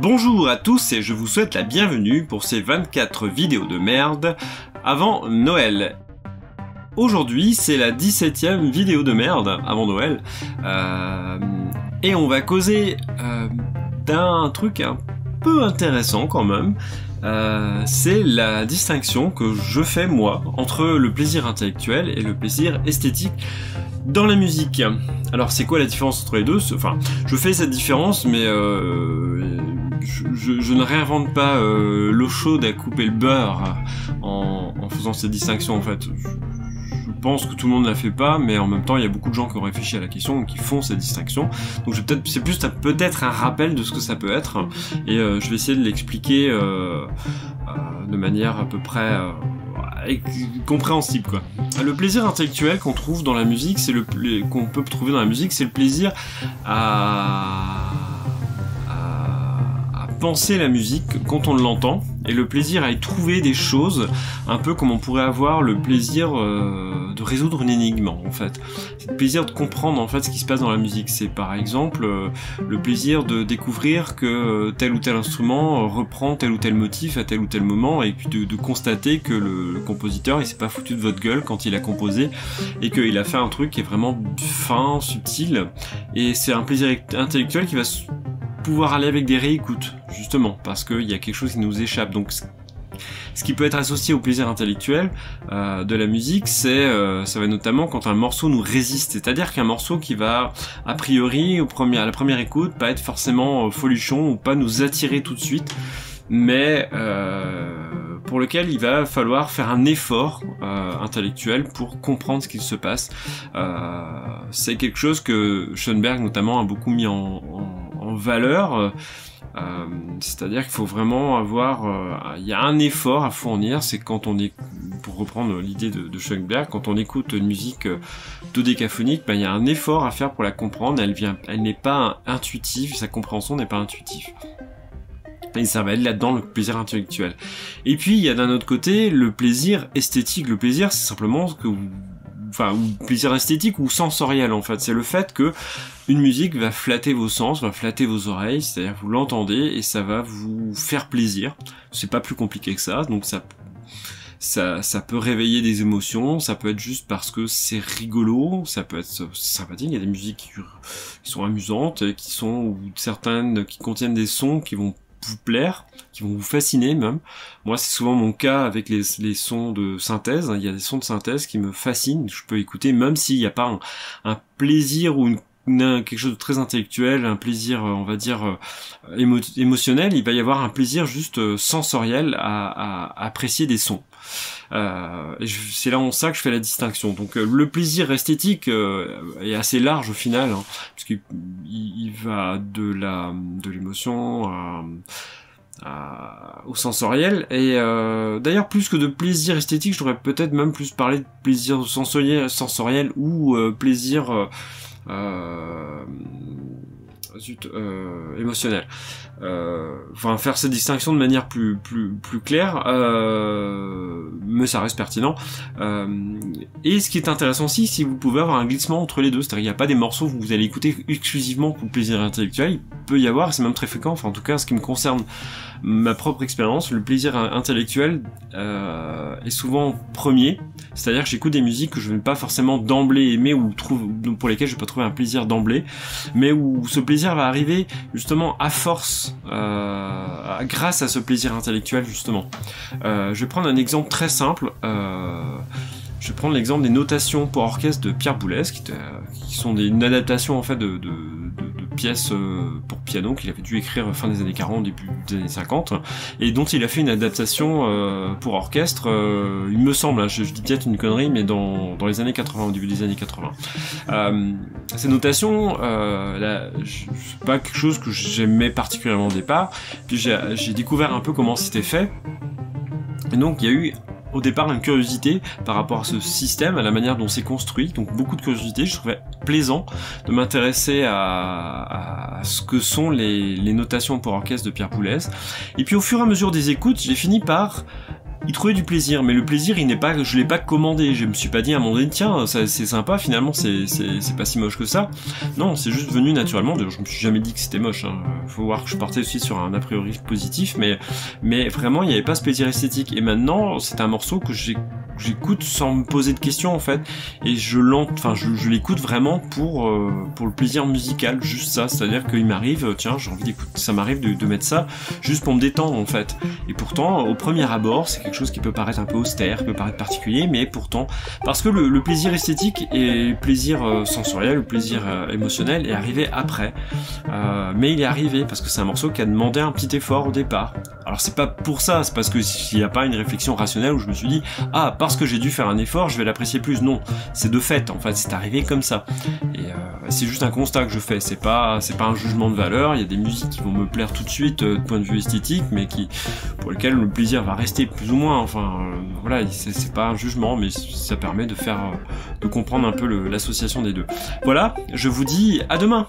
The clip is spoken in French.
Bonjour à tous et je vous souhaite la bienvenue pour ces 24 vidéos de merde avant Noël. Aujourd'hui c'est la 17e vidéo de merde avant Noël et on va causer d'un truc un peu intéressant quand même. C'est la distinction que je fais moi entre le plaisir intellectuel et le plaisir esthétique dans la musique. Alors c'est quoi la différence entre les deux? Enfin, je fais cette différence mais je ne réinvente pas l'eau chaude à couper le beurre en faisant cette distinction en fait. Je pense que tout le monde ne la fait pas, mais en même temps il y a beaucoup de gens qui ont réfléchi à la question et qui font cette distinction. Donc c'est plus peut-être un rappel de ce que ça peut être, et je vais essayer de l'expliquer de manière à peu près compréhensible quoi. Le plaisir intellectuel qu'on trouve dans la musique, c'est qu'on peut trouver dans la musique, c'est le plaisir à penser la musique quand on l'entend, et le plaisir à y trouver des choses, un peu comme on pourrait avoir le plaisir de résoudre une énigme en fait. C'est le plaisir de comprendre en fait ce qui se passe dans la musique. C'est par exemple le plaisir de découvrir que tel ou tel instrument reprend tel ou tel motif à tel ou tel moment, et puis de constater que le compositeur il s'est pas foutu de votre gueule quand il a composé, et qu'il a fait un truc qui est vraiment fin, subtil, et c'est un plaisir intellectuel qui va pouvoir aller avec des réécoutes, justement, parce qu'il y a quelque chose qui nous échappe. Donc ce qui peut être associé au plaisir intellectuel de la musique, ça va notamment quand un morceau nous résiste, c'est-à-dire qu'un morceau qui va, a priori, à la première écoute, pas être forcément folichon, ou pas nous attirer tout de suite, mais pour lequel il va falloir faire un effort intellectuel pour comprendre ce qu'il se passe. C'est quelque chose que Schoenberg notamment a beaucoup mis en valeur, c'est-à-dire qu'il faut vraiment avoir, il y a un effort à fournir. C'est quand on est, pour reprendre l'idée de Schoenberg, quand on écoute une musique dodécaphonique, il y a un effort à faire pour la comprendre. Elle n'est pas intuitive, sa compréhension n'est pas intuitive. Et ça va être là-dedans le plaisir intellectuel. Et puis il y a d'un autre côté le plaisir esthétique. Le plaisir, c'est simplement ou plaisir esthétique ou sensoriel en fait. C'est le fait que une musique va flatter vos sens, va flatter vos oreilles, c'est-à-dire vous l'entendez et ça va vous faire plaisir. C'est pas plus compliqué que ça, donc ça peut réveiller des émotions, ça peut être juste parce que c'est rigolo, ça peut être sympathique. Il y a des musiques qui sont amusantes, ou certaines qui contiennent des sons qui vont vous plaire, qui vont vous fasciner même. Moi c'est souvent mon cas avec les sons de synthèse. Il y a des sons de synthèse qui me fascinent, je peux écouter même s'il n'y a pas un plaisir ou quelque chose de très intellectuel, un plaisir on va dire émotionnel. Il va y avoir un plaisir juste sensoriel à apprécier des sons. Et c'est là en ça que je fais la distinction. Donc le plaisir esthétique est assez large au final, parce qu'il va de l'émotion au sensoriel. Et d'ailleurs plus que de plaisir esthétique, je devrais peut-être même plus parler de plaisir sensoriel ou plaisir émotionnel. Enfin, faire cette distinction de manière plus claire, mais ça reste pertinent. Et ce qui est intéressant aussi, si vous pouvez avoir un glissement entre les deux, c'est-à-dire qu'il n'y a pas des morceaux que vous allez écouter exclusivement pour le plaisir intellectuel. Il peut y avoir, c'est même très fréquent, enfin en tout cas en ce qui me concerne, ma propre expérience, le plaisir intellectuel est souvent premier, c'est-à-dire que j'écoute des musiques que je ne vais pas forcément d'emblée aimer, ou pour lesquelles je vais pas trouver un plaisir d'emblée, mais où ce plaisir va arriver justement à force, grâce à ce plaisir intellectuel justement. Je vais prendre un exemple très simple. Je vais prendre l'exemple des notations pour orchestre de Pierre Boulez, qui sont une adaptation en fait de pièces pour piano qu'il avait dû écrire fin des années 40, début des années 50, et dont il a fait une adaptation pour orchestre, il me semble, je dis peut-être une connerie, mais dans les années 80, au début des années 80. Ces notations, c'est pas quelque chose que j'aimais particulièrement au départ, puis j'ai découvert un peu comment c'était fait, et donc il y a eu au départ une curiosité par rapport à ce système, à la manière dont c'est construit, donc beaucoup de curiosité. Je trouvais plaisant de m'intéresser à ce que sont les notations pour orchestre de Pierre Boulez. Et puis au fur et à mesure des écoutes, j'ai fini par il trouvait du plaisir, mais le plaisir, je l'ai pas commandé. Je me suis pas dit à un moment donné, tiens, c'est sympa, finalement, c'est pas si moche que ça. Non, c'est juste venu naturellement. D'ailleurs, je me suis jamais dit que c'était moche. Hein. Faut voir que je partais aussi sur un a priori positif, mais vraiment, il n'y avait pas ce plaisir esthétique. Et maintenant, c'est un morceau que j'écoute sans me poser de questions en fait, et je l'écoute vraiment pour le plaisir musical, juste ça. C'est-à-dire qu'il m'arrive, tiens, j'ai envie d'écouter, ça m'arrive de mettre ça juste pour me détendre en fait. Et pourtant, au premier abord, c'est quelque chose qui peut paraître un peu austère, qui peut paraître particulier, mais pourtant, parce que le plaisir esthétique et le plaisir sensoriel, le plaisir émotionnel est arrivé après. Mais il est arrivé parce que c'est un morceau qui a demandé un petit effort au départ. Alors c'est pas pour ça, c'est parce que s'il n'y a pas une réflexion rationnelle où je me suis dit ah, parce que j'ai dû faire un effort, je vais l'apprécier plus. Non, c'est de fait, en fait, c'est arrivé comme ça. Et c'est juste un constat que je fais, c'est pas un jugement de valeur. Il y a des musiques qui vont me plaire tout de suite de point de vue esthétique, mais pour lesquelles le plaisir va rester plus ou moins. Enfin, voilà, c'est pas un jugement, mais ça permet de comprendre un peu l'association des deux. Voilà, je vous dis à demain.